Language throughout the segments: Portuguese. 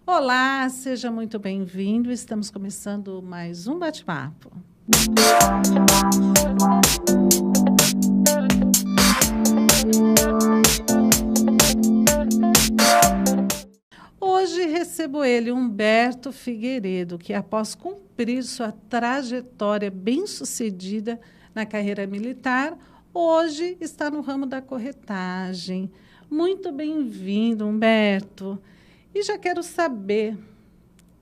Olá, seja muito bem-vindo. Estamos começando mais um bate-papo. Hoje recebo ele, Humberto Figueiredo, que após cumprir sua trajetória bem-sucedida na carreira militar, hoje está no ramo da corretagem. Muito bem-vindo, Humberto. E já quero saber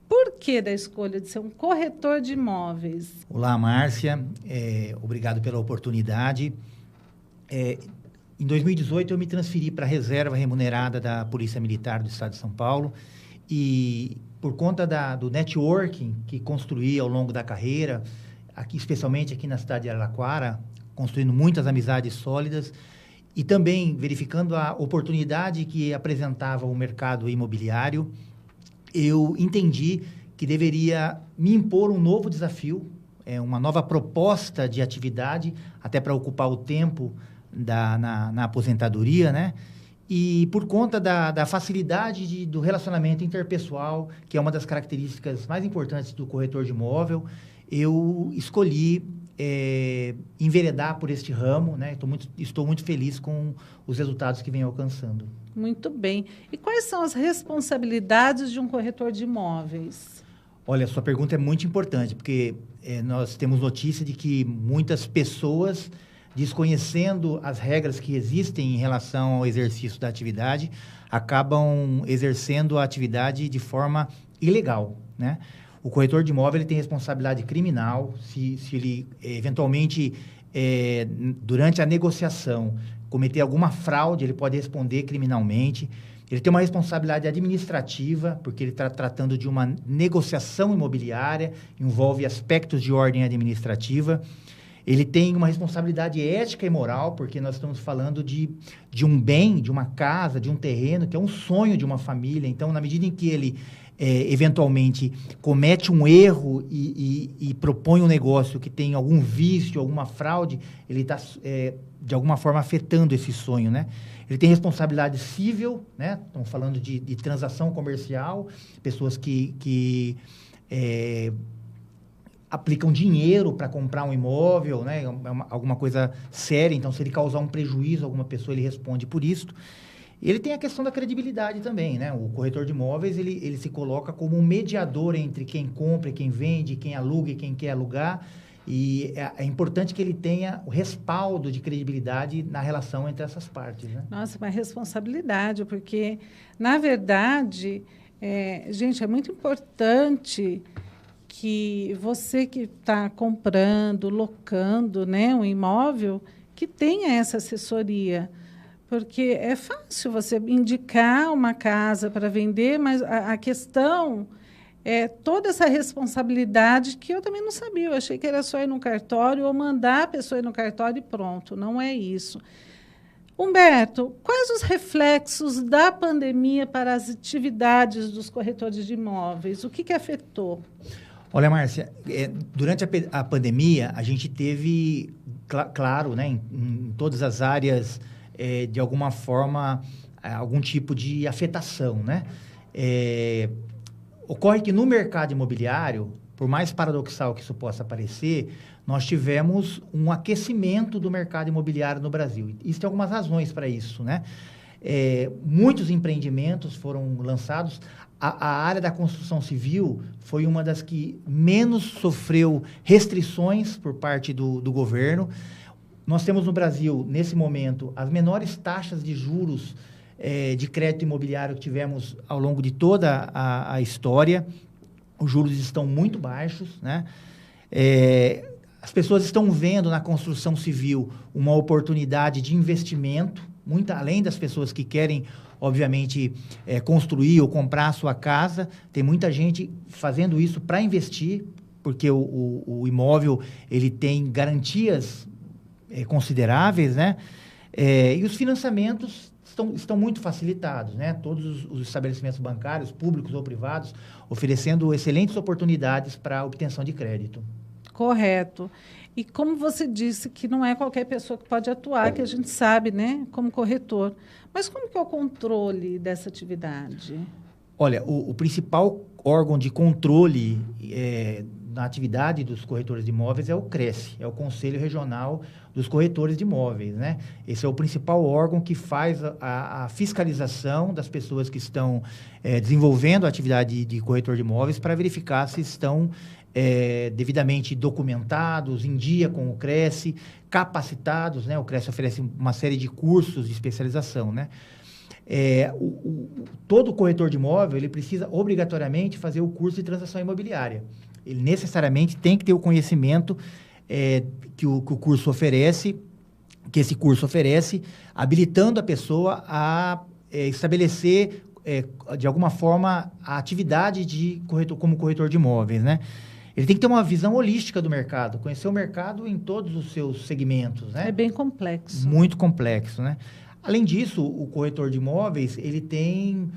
por que da escolha de ser um corretor de imóveis. Olá, Márcia. Obrigado pela oportunidade. Em 2018, eu me transferi para a reserva remunerada da Polícia Militar do Estado de São Paulo e, por conta do networking que construí ao longo da carreira, especialmente aqui na cidade de Araraquara, construindo muitas amizades sólidas e também verificando a oportunidade que apresentava o mercado imobiliário, eu entendi que deveria me impor um novo desafio, uma nova proposta de atividade, até para ocupar o tempo na aposentadoria, né? E por conta da facilidade do relacionamento interpessoal, que é uma das características mais importantes do corretor de imóvel, eu escolhi enveredar por este ramo, né? Estou muito feliz com os resultados que venho alcançando. Muito bem. E quais são as responsabilidades de um corretor de imóveis? Olha, sua pergunta é muito importante, porque nós temos notícia de que muitas pessoas, desconhecendo as regras que existem em relação ao exercício da atividade, acabam exercendo a atividade de forma ilegal, né? O corretor de imóvel ele tem responsabilidade criminal se ele, eventualmente, durante a negociação, cometer alguma fraude, ele pode responder criminalmente. Ele tem uma responsabilidade administrativa, porque ele está tratando de uma negociação imobiliária, envolve aspectos de ordem administrativa. Ele tem uma responsabilidade ética e moral, porque nós estamos falando de um bem, de uma casa, de um terreno, que é um sonho de uma família. Então, na medida em que ele eventualmente comete um erro e propõe um negócio que tem algum vício, alguma fraude, ele está, de alguma forma, afetando esse sonho, né? Ele tem responsabilidade civil, né? Estamos falando de transação comercial, pessoas que aplicam dinheiro para comprar um imóvel, né? Alguma coisa séria. Então, se ele causar um prejuízo a alguma pessoa, ele responde por isso. Ele tem a questão da credibilidade também, né? O corretor de imóveis, ele se coloca como um mediador entre quem compra e quem vende, quem aluga e quem quer alugar. E é importante que ele tenha o respaldo de credibilidade na relação entre essas partes, né? Nossa, uma responsabilidade, porque, na verdade, gente, é muito importante que você que está comprando, locando, né, um imóvel, que tenha essa assessoria. Porque é fácil você indicar uma casa para vender, mas a questão é toda essa responsabilidade que eu também não sabia. Eu achei que era só ir no cartório ou mandar a pessoa ir no cartório e pronto. Não é isso. Humberto, quais os reflexos da pandemia para as atividades dos corretores de imóveis? O que afetou? Olha, Márcia, durante a pandemia, a gente teve, claro, né, em todas as áreas, de alguma forma, algum tipo de afetação, né? Ocorre que no mercado imobiliário, por mais paradoxal que isso possa parecer, nós tivemos um aquecimento do mercado imobiliário no Brasil. E tem algumas razões para isso, né? Muitos empreendimentos foram lançados. A área da construção civil foi uma das que menos sofreu restrições por parte do governo. Nós temos no Brasil, nesse momento, as menores taxas de juros de crédito imobiliário que tivemos ao longo de toda a história. Os juros estão muito baixos, né? As pessoas estão vendo na construção civil uma oportunidade de investimento, muito além das pessoas que querem, obviamente, construir ou comprar a sua casa. Tem muita gente fazendo isso para investir, porque o imóvel ele tem garantias consideráveis, né? E os financiamentos estão muito facilitados, né? Todos os estabelecimentos bancários, públicos ou privados, oferecendo excelentes oportunidades para a obtenção de crédito. Correto. E como você disse que não é qualquer pessoa que pode atuar, que a gente sabe, né, como corretor. Mas como que é o controle dessa atividade? Olha, o principal órgão de controle na atividade dos corretores de imóveis é o CRESE, é o Conselho Regional dos Corretores de Imóveis, né? Esse é o principal órgão que faz a fiscalização das pessoas que estão desenvolvendo a atividade de corretor de imóveis para verificar se estão devidamente documentados, em dia com o CRESE, capacitados, né? O CRESE oferece uma série de cursos de especialização, né? Todo corretor de imóvel, ele precisa obrigatoriamente fazer o curso de transação imobiliária. Ele necessariamente tem que ter o conhecimento que o curso oferece, que esse curso oferece, habilitando a pessoa a estabelecer, de alguma forma, a atividade de corretor, como corretor de imóveis, né? Ele tem que ter uma visão holística do mercado, conhecer o mercado em todos os seus segmentos, né? É bem complexo. Muito complexo, né? Além disso, o corretor de imóveis, ele tem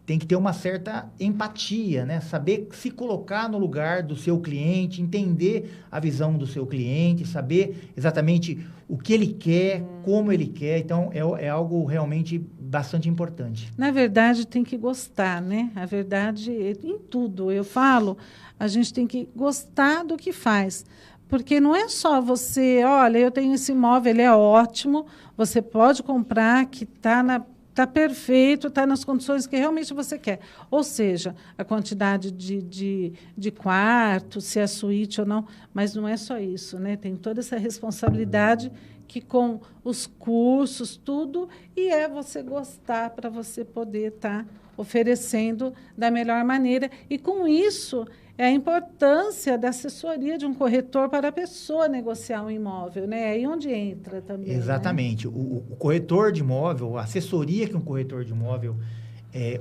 que ter uma certa empatia, né? Saber se colocar no lugar do seu cliente, entender a visão do seu cliente, saber exatamente o que ele quer, como ele quer. Então, é algo realmente bastante importante. Na verdade, tem que gostar, né? A verdade, em tudo, eu falo, a gente tem que gostar do que faz. Porque não é só você, olha, eu tenho esse imóvel, ele é ótimo, você pode comprar, que está perfeito, está nas condições que realmente você quer. Ou seja, a quantidade de quartos, se é suíte ou não, mas não é só isso, né? Tem toda essa responsabilidade que com os cursos, tudo, e você gostar para você poder estar oferecendo da melhor maneira. E com isso, é a importância da assessoria de um corretor para a pessoa negociar um imóvel, né? É aí onde entra também. Exatamente. Né? O corretor de imóvel, a assessoria que um corretor de imóvel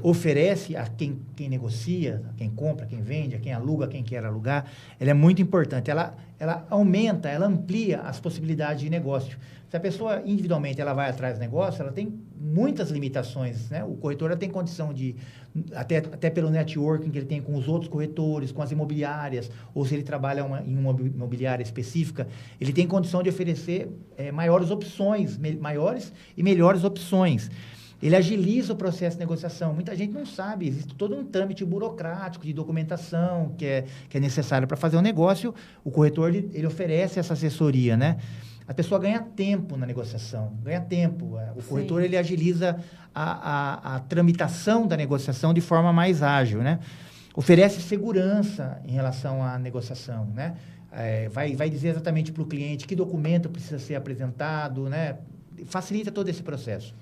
oferece a quem negocia, a quem compra, a quem vende, a quem aluga, a quem quer alugar, ela é muito importante. Ela aumenta, ela amplia as possibilidades de negócio. Se a pessoa individualmente ela vai atrás do negócio, ela tem muitas limitações, né? O corretor tem condição de, até pelo networking que ele tem com os outros corretores, com as imobiliárias, ou se ele trabalha em uma imobiliária específica, ele tem condição de oferecer maiores opções, maiores e melhores opções. Ele agiliza o processo de negociação. Muita gente não sabe, existe todo um trâmite burocrático de documentação que é necessário para fazer um negócio. O corretor ele oferece essa assessoria, né? A pessoa ganha tempo na negociação, ganha tempo. O corretor ele agiliza a tramitação da negociação de forma mais ágil, né? Oferece segurança em relação à negociação, né? Vai dizer exatamente para o cliente que documento precisa ser apresentado, né? Facilita todo esse processo.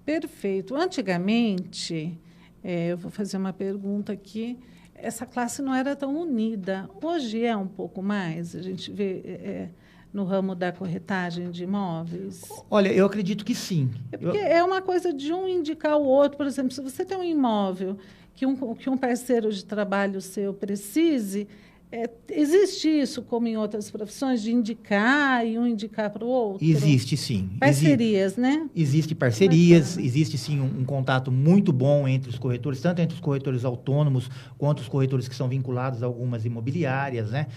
Perfeito. Antigamente, eu vou fazer uma pergunta aqui, essa classe não era tão unida. Hoje é um pouco mais? A gente vê no ramo da corretagem de imóveis? Olha, eu acredito que sim. Porque é uma coisa de um indicar o outro. Por exemplo, se você tem um imóvel que um parceiro de trabalho seu precise, existe isso, como em outras profissões, de indicar e um indicar para o outro? Existe, sim. Parcerias, né? Existe parcerias, existe, sim, um contato muito bom entre os corretores, tanto entre os corretores autônomos quanto os corretores que são vinculados a algumas imobiliárias, né?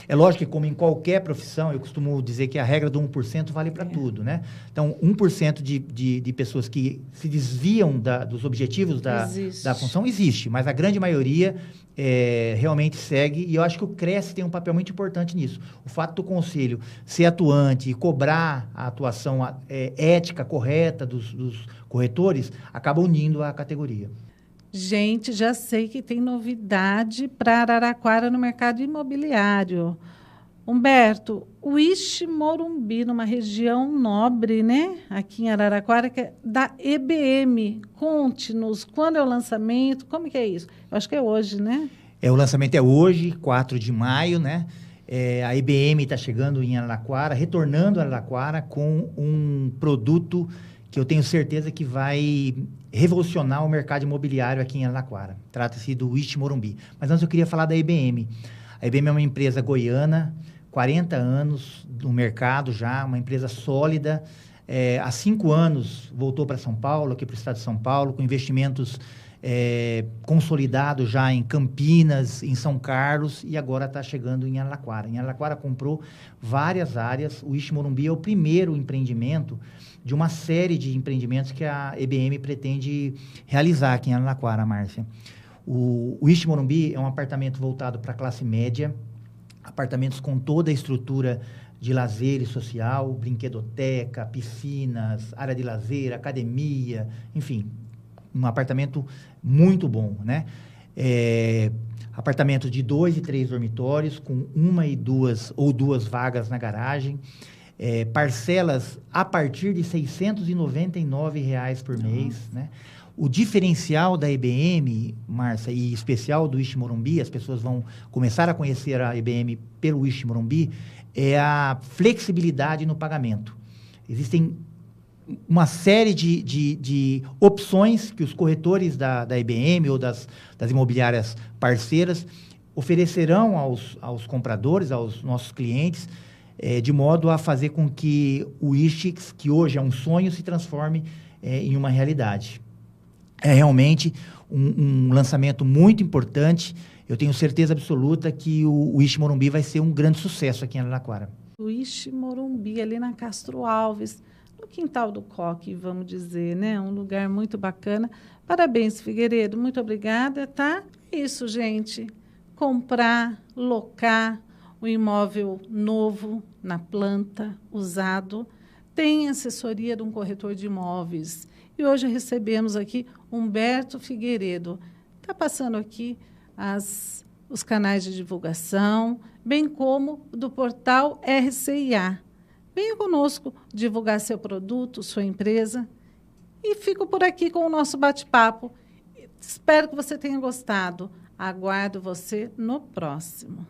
É lógico que, como em qualquer profissão, eu costumo dizer que a regra do 1% vale para tudo, né? Então, 1% de pessoas que se desviam dos objetivos da função existe, mas a grande maioria realmente segue, e eu acho que o CRESE tem um papel muito importante nisso. O fato do conselho ser atuante e cobrar a atuação ética, correta dos corretores, acaba unindo a categoria. Gente, já sei que tem novidade para Araraquara no mercado imobiliário. Humberto, o Morumbi, numa região nobre, né? Aqui em Araraquara, que é da EBM. Conte-nos, quando é o lançamento? Como que é isso? Eu acho que é hoje, né? O lançamento é hoje, 4 de maio, né? A EBM está chegando em Araraquara, retornando a Araraquara com um produto que eu tenho certeza que vai revolucionar o mercado imobiliário aqui em Araraquara. Trata-se do Morumbi. Mas antes eu queria falar da EBM. A EBM é uma empresa goiana, 40 anos no mercado já, uma empresa sólida. Há 5 anos voltou para São Paulo, aqui para o estado de São Paulo, com investimentos consolidados já em Campinas, em São Carlos, e agora está chegando em Araraquara. Em Araraquara comprou várias áreas. O Morumbi é o primeiro empreendimento de uma série de empreendimentos que a EBM pretende realizar aqui em Araraquara, Márcia. O Wish Morumbi é um apartamento voltado para a classe média, apartamentos com toda a estrutura de lazer e social, brinquedoteca, piscinas, área de lazer, academia, enfim, um apartamento muito bom, né? Apartamento de 2 e 3 dormitórios, com 1 e 2 ou 2 vagas na garagem, parcelas a partir de R$ 699 por mês, né? O diferencial da EBM, Márcia, e especial do Wish Morumbi, as pessoas vão começar a conhecer a EBM pelo Wish Morumbi, é a flexibilidade no pagamento. Existem uma série de opções que os corretores da EBM ou das imobiliárias parceiras oferecerão aos compradores, aos nossos clientes, de modo a fazer com que o Wish, que hoje é um sonho, se transforme em uma realidade. É realmente um lançamento muito importante. Eu tenho certeza absoluta que o Wish Morumbi vai ser um grande sucesso aqui em Araraquara. O Wish Morumbi, ali na Castro Alves, no quintal do Coque, vamos dizer, né? Um lugar muito bacana. Parabéns, Figueiredo. Muito obrigada, tá? Isso, gente. Comprar, locar um imóvel novo, na planta, usado. Tem assessoria de um corretor de imóveis. E hoje recebemos aqui Humberto Figueiredo. Está passando aqui os canais de divulgação, bem como do portal RCIA. Venha conosco divulgar seu produto, sua empresa. E fico por aqui com o nosso bate-papo. Espero que você tenha gostado. Aguardo você no próximo.